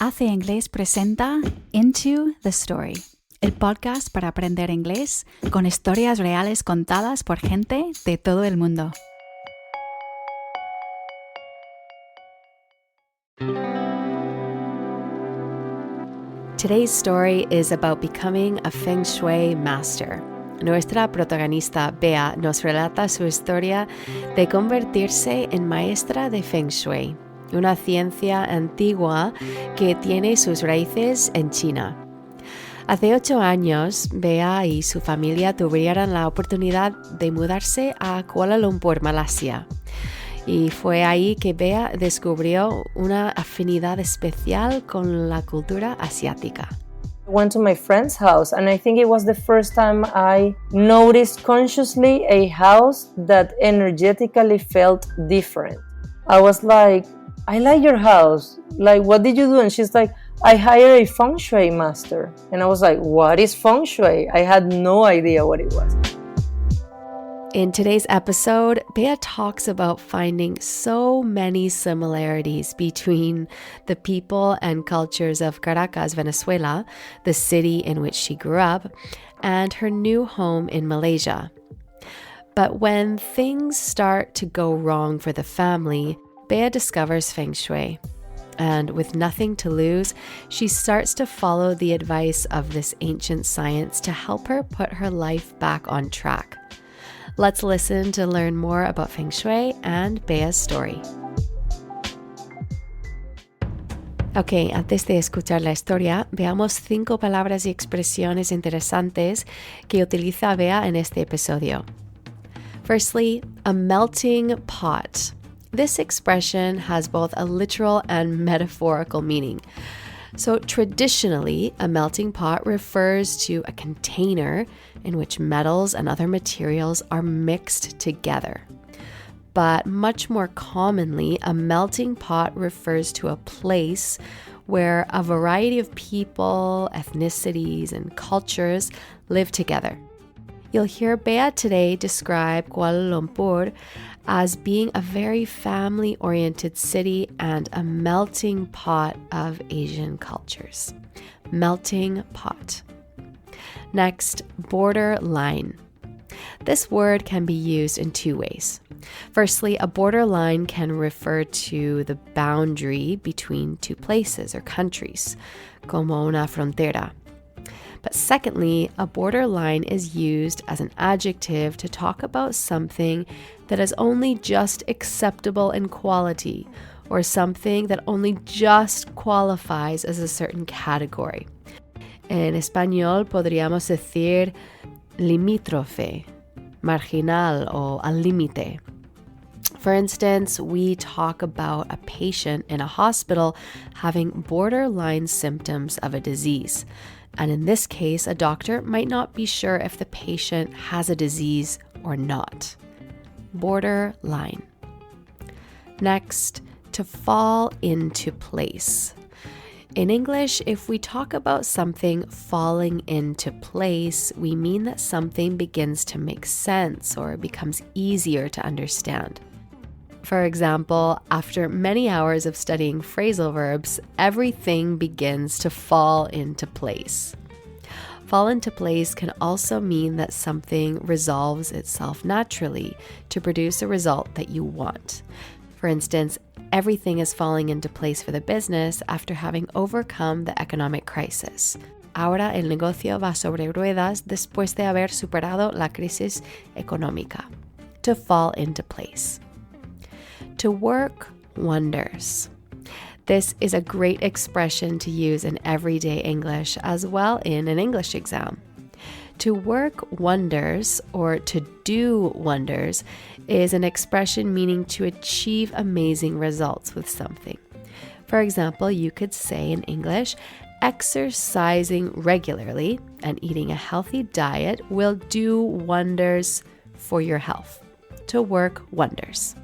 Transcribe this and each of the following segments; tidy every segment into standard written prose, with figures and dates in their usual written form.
AC Ingles presenta Into the Story, el podcast para aprender inglés con historias reales contadas por gente de todo el mundo. Today's story is about becoming a Feng Shui master. Nuestra protagonista, Bea, nos relata su historia de convertirse en maestra de Feng Shui, una ciencia antigua que tiene sus raíces en China. Hace 8 años, Bea y su familia tuvieron la oportunidad de mudarse a Kuala Lumpur, Malasia. Y fue ahí que Bea descubrió una afinidad especial con la cultura asiática. I went to my friend's house, and I think it was the first time I noticed consciously a house that energetically felt different. I was like, I like your house. Like, what did you do? And she's like, I hired a Feng Shui master. And I was like, what is Feng Shui? I had no idea what it was. In today's episode, Bea talks about finding so many similarities between the people and cultures of Caracas, Venezuela, the city in which she grew up, and her new home in Malaysia. But when things start to go wrong for the family, Bea discovers Feng Shui. And with nothing to lose, she starts to follow the advice of this ancient science to help her put her life back on track. Let's listen to learn more about Feng Shui and Bea's story. Ok, antes de escuchar la historia, veamos 5 palabras y expresiones interesantes que utiliza Bea en este episodio. Firstly, a melting pot. This expression has both a literal and metaphorical meaning. So traditionally, a melting pot refers to a container in which metals and other materials are mixed together. But much more commonly, a melting pot refers to a place where a variety of people, ethnicities, and cultures live together. You'll hear Bea today describe Kuala Lumpur as being a very family-oriented city and a melting pot of Asian cultures. Melting pot. Next, borderline. This word can be used in 2 ways. Firstly, a borderline can refer to the boundary between 2 places or countries, como una frontera. But secondly, a borderline is used as an adjective to talk about something that is only just acceptable in quality, or something that only just qualifies as a certain category. En español podríamos decir limítrofe, marginal, o al límite. For instance, we talk about a patient in a hospital having borderline symptoms of a disease. And in this case, a doctor might not be sure if the patient has a disease or not. Borderline. Next, to fall into place. In English, if we talk about something falling into place, we mean that something begins to make sense or becomes easier to understand. For example, after many hours of studying phrasal verbs, everything begins to fall into place. Fall into place can also mean that something resolves itself naturally to produce a result that you want. For instance, everything is falling into place for the business after having overcome the economic crisis. Ahora el negocio va sobre ruedas después de haber superado la crisis económica. To fall into place. To work wonders. This is a great expression to use in everyday English as well in an English exam. To work wonders or to do wonders is an expression meaning to achieve amazing results with something. For example, you could say in English, exercising regularly and eating a healthy diet will do wonders for your health. To work wonders.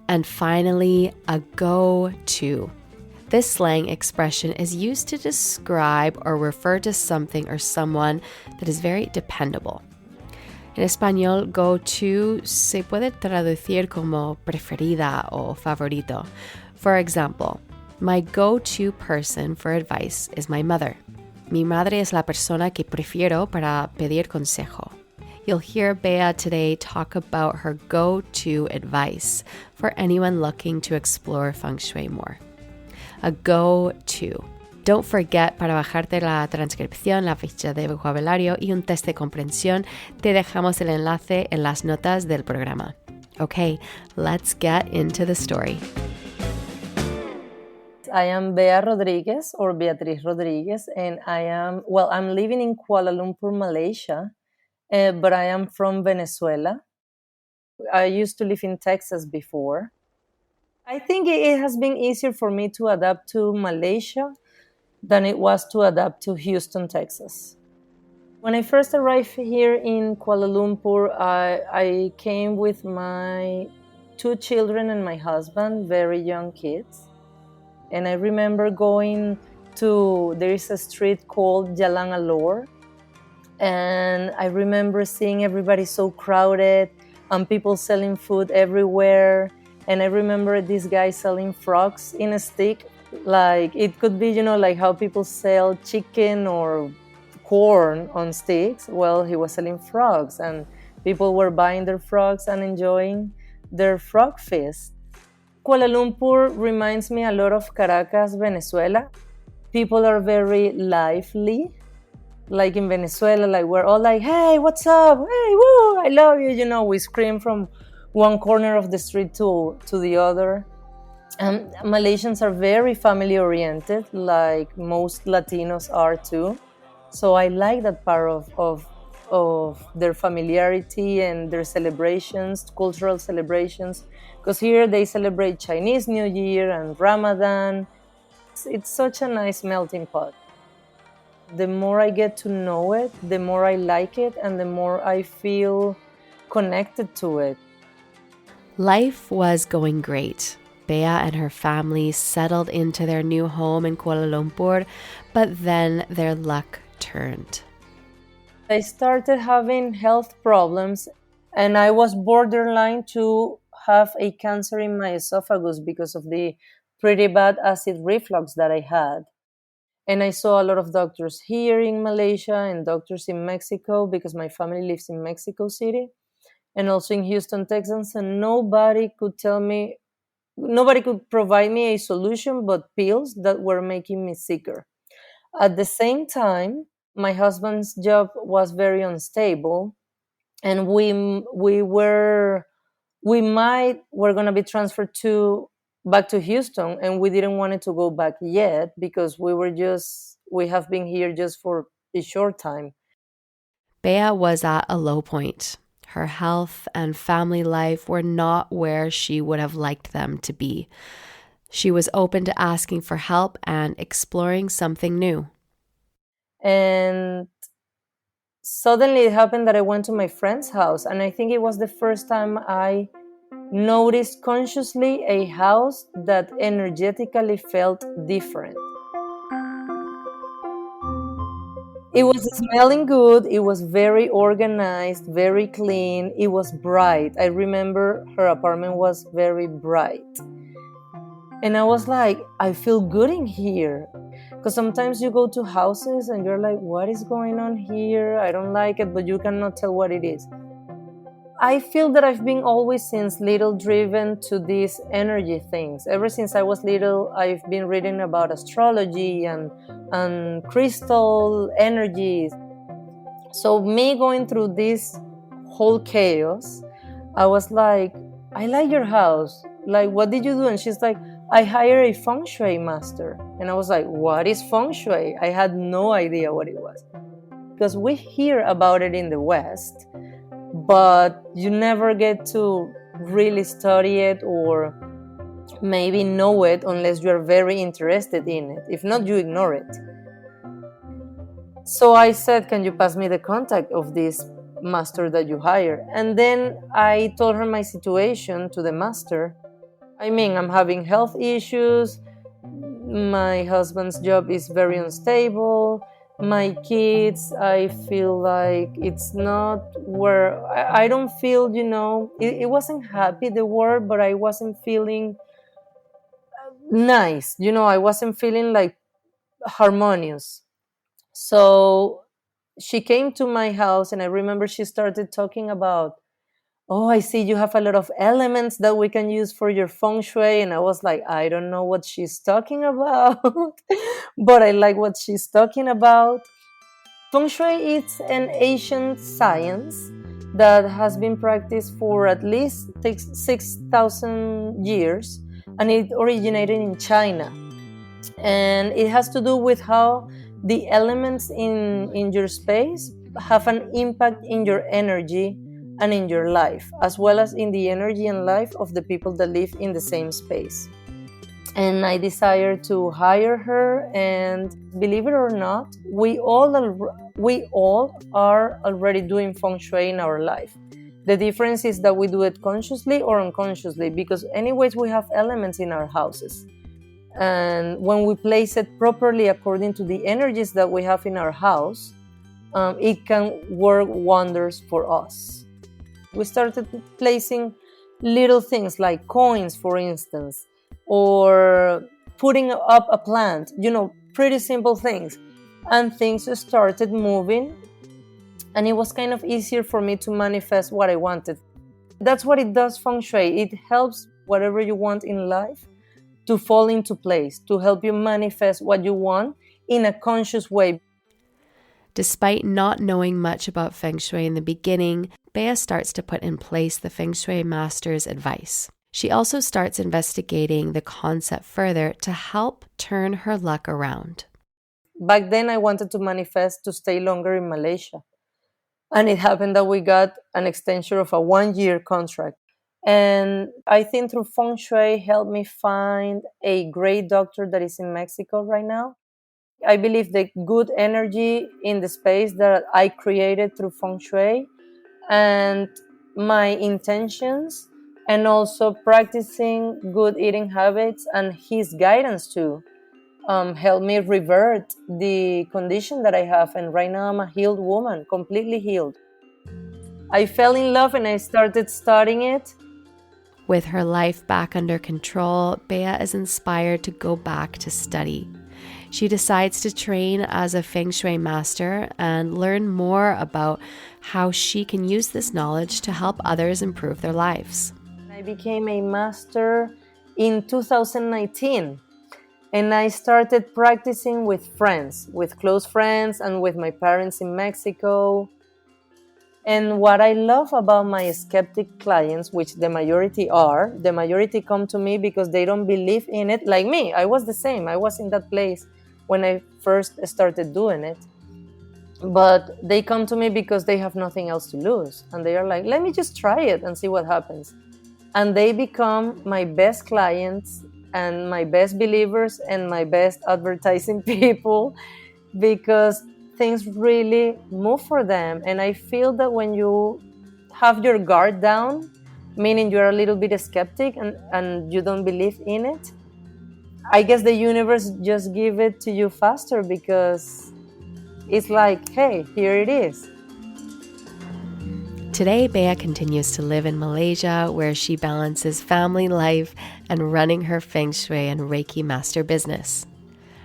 And finally, a go-to. This slang expression is used to describe or refer to something or someone that is very dependable. En español, go-to se puede traducir como preferida o favorito. For example, My go-to person for advice is my mother. Mi madre es la persona que prefiero para pedir consejo. You'll hear Bea today talk about her go-to advice for anyone looking to explore Feng Shui more. A go-to. Don't forget, para bajarte la transcripción, la ficha de vocabulario y un test de comprensión, te dejamos el enlace en las notas del programa. Okay, let's get into the story. I am Bea Rodriguez or Beatriz Rodriguez, and I'm living in Kuala Lumpur, Malaysia, but I am from Venezuela. I used to live in Texas before. I think it has been easier for me to adapt to Malaysia than it was to adapt to Houston, Texas. When I first arrived here in Kuala Lumpur, I came with my 2 children and my husband, very young kids. And I remember there is a street called Jalan Alor. And I remember seeing everybody so crowded and people selling food everywhere. And I remember this guy selling frogs in a stick. Like it could be, like how people sell chicken or corn on sticks. Well, he was selling frogs and people were buying their frogs and enjoying their frog feast. Kuala Lumpur reminds me a lot of Caracas, Venezuela. People are very lively. Like in Venezuela, like we're all like, hey, what's up? Hey, woo, I love you. We scream from one corner of the street to the other. Malaysians are very family oriented, like most Latinos are too. So I like that part of their familiarity and their celebrations, cultural celebrations, because here they celebrate Chinese New Year and Ramadan. It's such a nice melting pot. The more I get to know it, the more I like it, and the more I feel connected to it. Life was going great. Bea and her family settled into their new home in Kuala Lumpur, but then their luck turned. I started having health problems, and I was borderline to have a cancer in my esophagus because of the pretty bad acid reflux that I had. And I saw a lot of doctors here in Malaysia and doctors in Mexico because my family lives in Mexico City and also in Houston, Texas, and nobody could provide me a solution but pills that were making me sicker. At the same time, my husband's job was very unstable, and were going to be transferred back to Houston, and we didn't want it to go back yet because we have been here just for a short time. Bea was at a low point. Her health and family life were not where she would have liked them to be. She was open to asking for help and exploring something new. And suddenly it happened that I went to my friend's house, and I think it was the first time I noticed consciously a house that energetically felt different. It was smelling good, it was very organized, very clean, it was bright. I remember her apartment was very bright. And I was like, I feel good in here. Because sometimes you go to houses and you're like, what is going on here? I don't like it, but you cannot tell what it is. I feel that I've been always since little driven to these energy things. Ever since I was little, I've been reading about astrology and crystal energies. So me going through this whole chaos, I was like, I like your house. Like, what did you do? And she's like, I hired a Feng Shui master. And I was like, what is Feng Shui? I had no idea what it was. Because we hear about it in the West, but you never get to really study it or maybe know it unless you're very interested in it. If not, you ignore it. So I said, can you pass me the contact of this master that you hired? And then I told her my situation to the master. I mean, I'm having health issues. My husband's job is very unstable. My kids, I feel like it's not where I don't feel, it wasn't happy, the word, but I wasn't feeling nice. I wasn't feeling like harmonious. So she came to my house, and I remember she started talking about, oh, I see you have a lot of elements that we can use for your feng shui. And I was like, I don't know what she's talking about, but I like what she's talking about. Feng Shui is an ancient science that has been practiced for at least 6,000 years, and it originated in China. And it has to do with how the elements in your space have an impact in your energy and in your life, as well as in the energy and life of the people that live in the same space. And I desire to hire her, and believe it or not, we all are already doing feng shui in our life. The difference is that we do it consciously or unconsciously, because anyways we have elements in our houses, and when we place it properly according to the energies that we have in our house, it can work wonders for us. We started placing little things like coins, for instance, or putting up a plant, pretty simple things. And things started moving, and it was kind of easier for me to manifest what I wanted. That's what it does, feng shui. It helps whatever you want in life to fall into place, to help you manifest what you want in a conscious way. Despite not knowing much about Feng Shui in the beginning, Bea starts to put in place the Feng Shui master's advice. She also starts investigating the concept further to help turn her luck around. Back then, I wanted to manifest to stay longer in Malaysia. And it happened that we got an extension of a 1-year contract. And I think through Feng Shui helped me find a great doctor that is in Mexico right now. I believe the good energy in the space that I created through Feng Shui and my intentions, and also practicing good eating habits and his guidance too, helped me revert the condition that I have. And right now I'm a healed woman, completely healed. I fell in love and I started studying it. With her life back under control, Bea is inspired to go back to study. She decides to train as a Feng Shui master and learn more about how she can use this knowledge to help others improve their lives. I became a master in 2019, and I started practicing with friends, with close friends, and with my parents in Mexico. And what I love about my skeptic clients, which the majority come to me because they don't believe in it. Like me, I was the same. I was in that place when I first started doing it. But they come to me because they have nothing else to lose. And they are like, let me just try it and see what happens. And they become my best clients and my best believers and my best advertising people, because things really move for them. And I feel that when you have your guard down, meaning you're a little bit skeptic and you don't believe in it, I guess the universe just give it to you faster, because it's like, hey, here it is. Today, Bea continues to live in Malaysia, where she balances family life and running her Feng Shui and Reiki master business.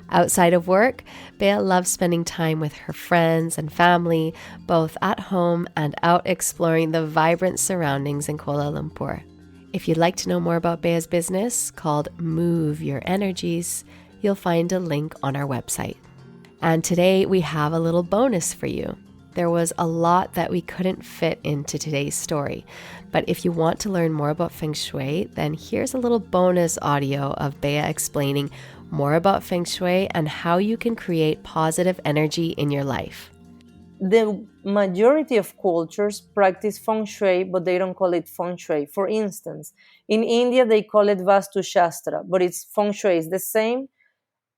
Outside of work, Bea loves spending time with her friends and family, both at home and out exploring the vibrant surroundings in Kuala Lumpur. If you'd like to know more about Bea's business, called Move Your Energies, you'll find a link on our website. And today we have a little bonus for you. There was a lot that we couldn't fit into today's story, but if you want to learn more about Feng Shui, then here's a little bonus audio of Bea explaining more about Feng Shui and how you can create positive energy in your life. The majority of cultures practice Feng Shui, but they don't call it Feng Shui. For instance, in India, they call it Vastu Shastra, but it's Feng Shui. It's the same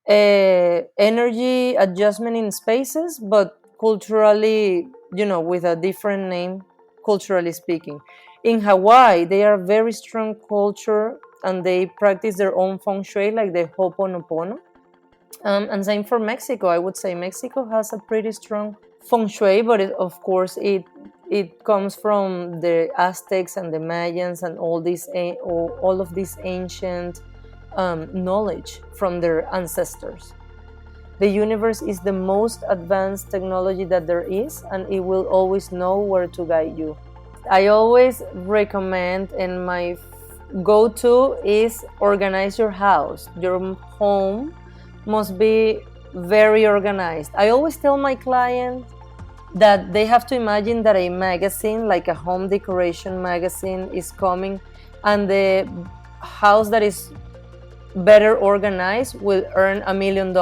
energy adjustment in spaces, but culturally, with a different name, culturally speaking. In Hawaii, they are a very strong culture, and they practice their own Feng Shui, like the Ho'oponopono. And same for Mexico. I would say Mexico has a pretty strong Feng Shui, but of course it comes from the Aztecs and the Mayans and all of these ancient knowledge from their ancestors. The universe is the most advanced technology that there is, and it will always know where to guide you. I always recommend, and my go-to is organize your house. Your home must be very organized. I always tell my clients that they have to imagine that a magazine, like a home decoration magazine, is coming, and the house that is better organized will earn $1 million.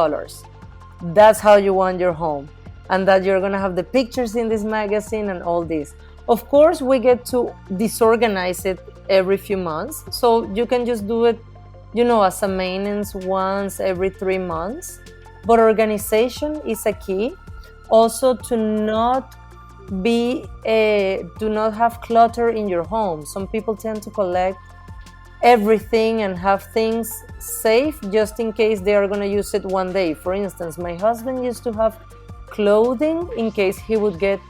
That's how you want your home, and that you're gonna have the pictures in this magazine and all this. Of course, we get to disorganize it every few months, so you can just do it, as a maintenance once every 3 months. But organization is a key. Also, to not have clutter in your home. Some people tend to collect everything and have things safe just in case they are going to use it one day. For instance, my husband used to have clothing in case he would get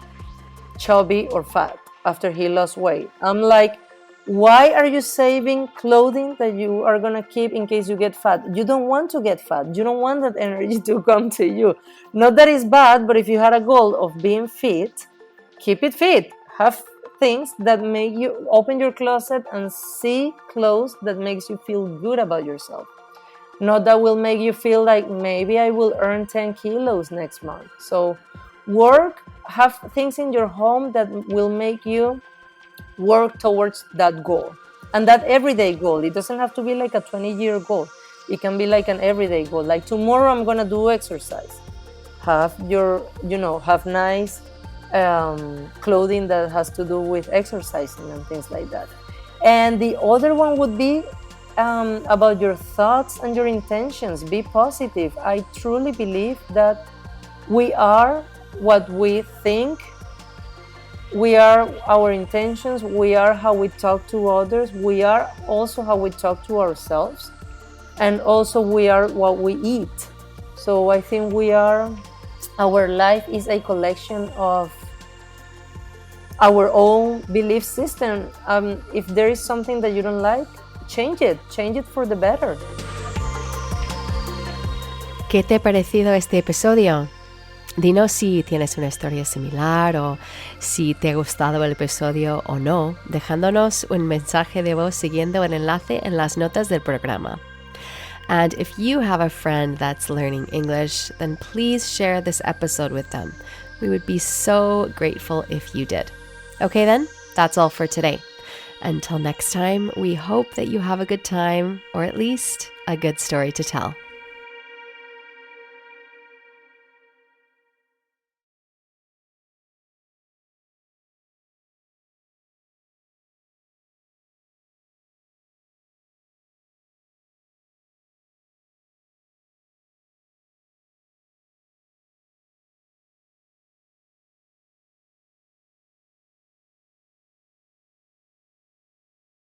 chubby or fat after he lost weight. I'm like, why are you saving clothing that you are going to keep in case you get fat? You don't want to get fat. You don't want that energy to come to you. Not that it's bad, but if you had a goal of being fit, keep it fit. Have things that make you open your closet and see clothes that makes you feel good about yourself. Not that will make you feel like maybe I will earn 10 kilos next month. So have things in your home that will make you work towards that goal. And that everyday goal, it doesn't have to be like a 20-year goal. It can be like an everyday goal. Like tomorrow I'm going to do exercise. Have nice clothing that has to do with exercising and things like that. And the other one would be about your thoughts and your intentions. Be positive. I truly believe that we are what we think. We are our intentions. We are how we talk to others. We are also how we talk to ourselves. And also we are what we eat. So I think our life is a collection of our own belief system. If there is something that you don't like, change it for the better. ¿Qué te ha parecido este episodio? Dinos si tienes una historia similar o si te ha gustado el episodio o no, dejándonos un mensaje de voz siguiendo el enlace en las notas del programa. And if you have a friend that's learning English, then please share this episode with them. We would be so grateful if you did. Okay then, that's all for today. Until next time, we hope that you have a good time, or at least a good story to tell.